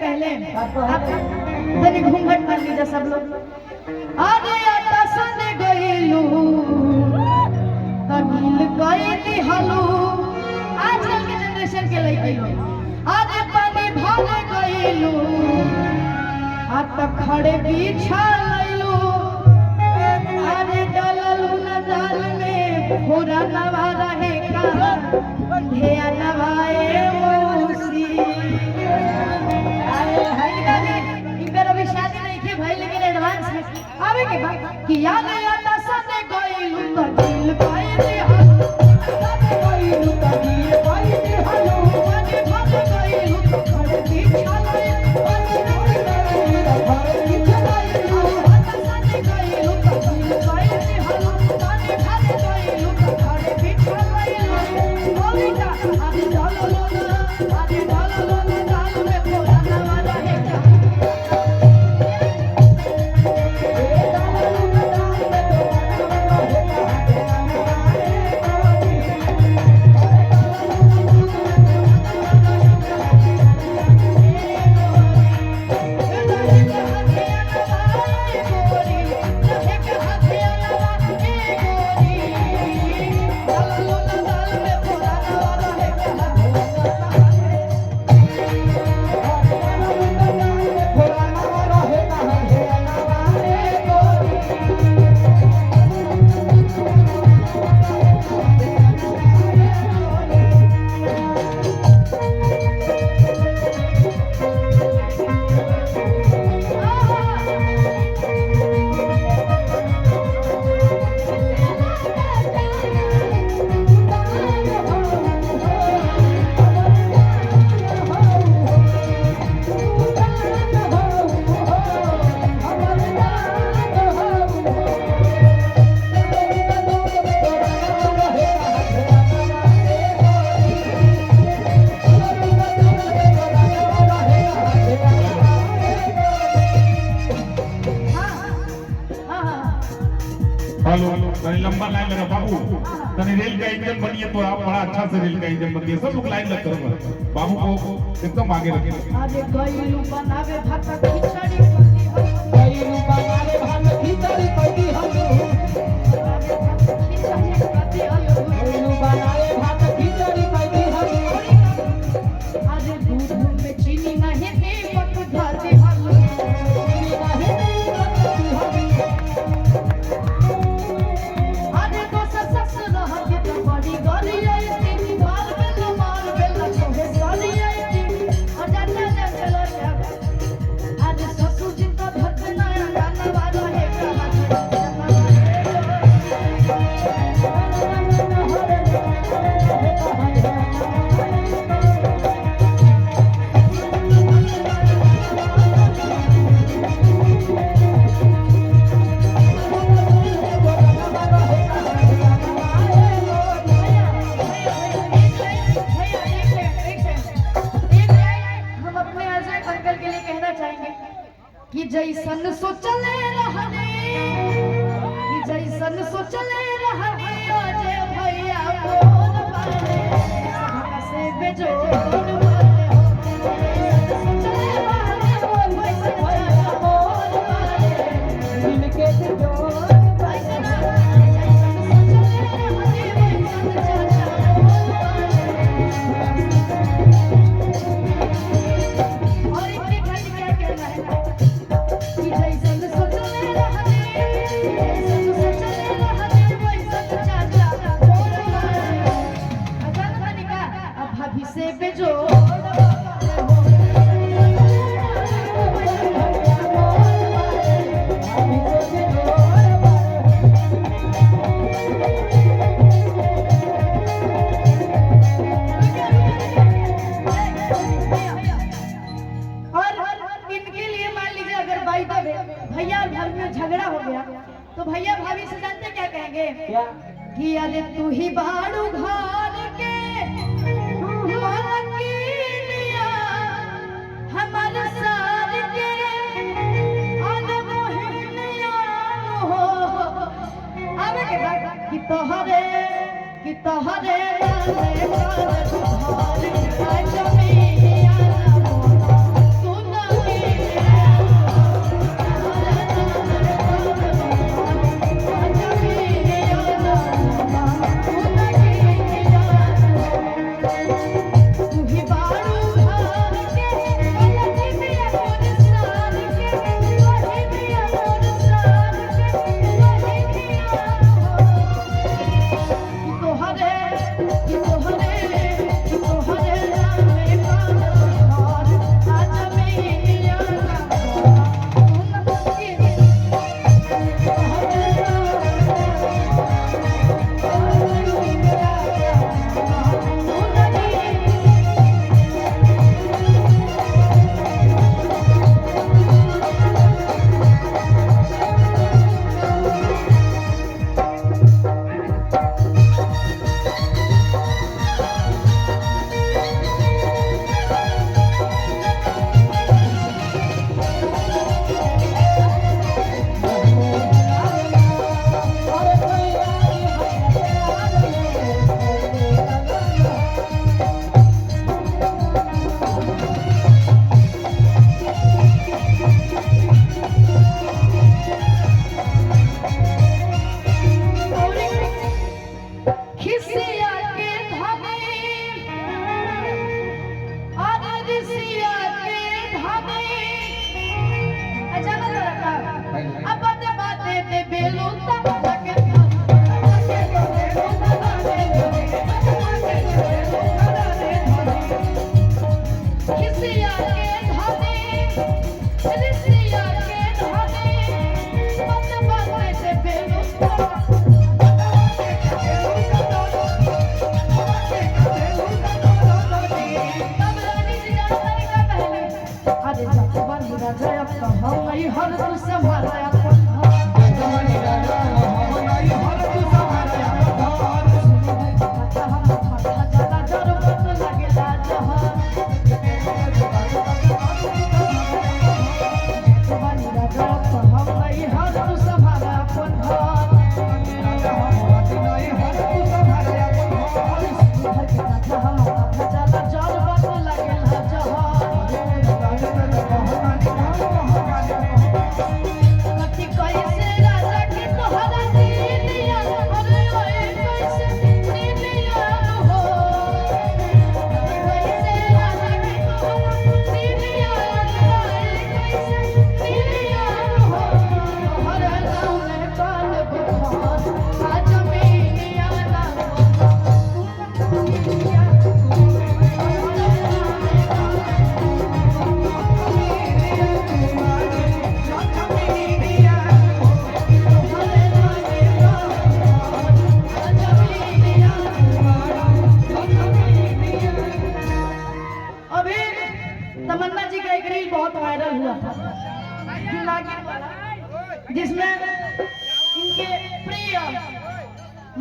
कहले तनी घूंघट कर लीजिए सब लोग। अरे आता सने गइलू तगिल गइली हलू आजकल के जनरेशन के लइके लोग। अरे पानी भर गइलू आ त खड़े बिछा लइलू। अरे डललू न जाल में पूरा नवा रहे का ढेया नवाए मौसी। अभी शादी नहीं की भाई लेकिन एडवांस में आवे के बाद कि याद आता सने गइलू त दिल पाइले हलो सने गइलू त दिल पाइले हलो। पानी भर गइलू त खड़े बिछा लइलू। पानी भर गइलू त खड़े बिछा लइलू। सने गइलू त दिल पाइले हलो। पानी भर गइलू त खड़े बिछा लइलू। ओ बेटा अभी डालो ना अभी डालो ना डाल में पूरा नवा रहे का। तनी लंबा लाइन लगा बाबू। तनी रेल का इंजन बनिए तो आप बड़ा अच्छा से रेल का इंजन बनिए। सब लोग लाइन लग करो बाबू को एकदम आगे रखिए। अरे गइलू बनावे भात खिचड़ी पकी हो। गइलू बनावे भात खिचड़ी पकी हो। खिचड़ी पकी हो। गइलू बनावे भात खिचड़ी पकी हो। अरे दूध में चीनी नहीं दे मत धाते हलो। चीनी नहीं दे मत हलो। अरे तो सस रह के तो बड़ी गली आई थी। मार बेला तो है साली आई थी। अजाना ना चलो जा। आज ससुर जी का भजना गाना वाला है कि जैसन सोचले रहने कि जैसन सोचले रहने अजय भैया मोर बारे धक्का से बेजोड़ मारे हो। सोचले रहने मोर भैया मोर बारे दिल के जोड़ जैसन सोचले रहने वैसन चाचा मोर बारे। और इतनी घड़ी क्या कहना है कि जैसन सोचले रहने जैसन सोचले रहने वैसन चाचा मोर बारे। अगर कनिका अब भाभी से बेजोड़ भैया घर में झगड़ा हो गया तो भैया भाभी से जानते क्या कहेंगे क्या कि अरे तू ही बाड़ू घर के मलकिनिया हमारे सार के अरे मोहिनिया हो। आवे के बाद कि तोहरे नामे घर घर जमीनिया सुन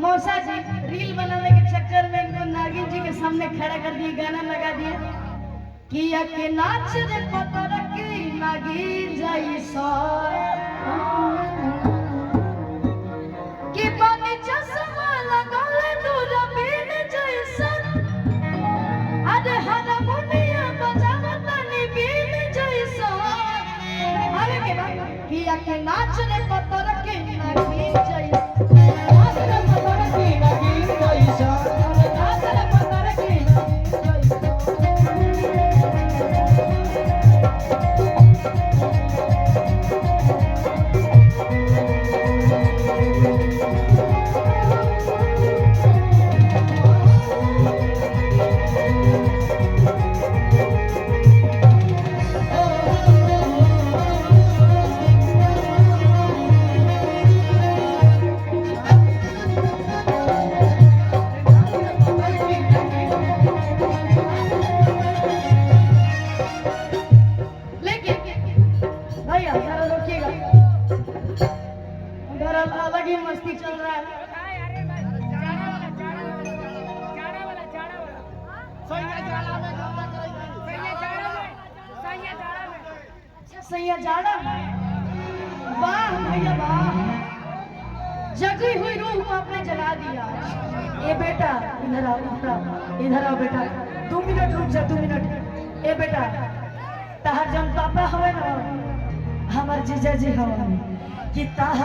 मौसा जी रील बनाने के चक्कर में इनको नागिन जी के सामने खड़ा कर दिए, गाना लगा दिया किया के नाच रे पता रखी नागिन जाई सो कि पानी चश्मा लगाले दूर बीन जैसन अरे हारमोनिया बजावता नी बीन जैसन अरे के बात किया के नाच रे पता रखी नागिन जैसन अलग ही मस्ती चल रहा है। सैया जाड़ा वाह भैया वाह, जगी हुई रूह को आपने जला दिया। ए बेटा इधर आओ, इधर आओ बेटा, 2 मिनट रुक जा, 2 मिनट। ए बेटा तहार जन पापा हवे ना, हमार जीजा जी हवे कि ताहा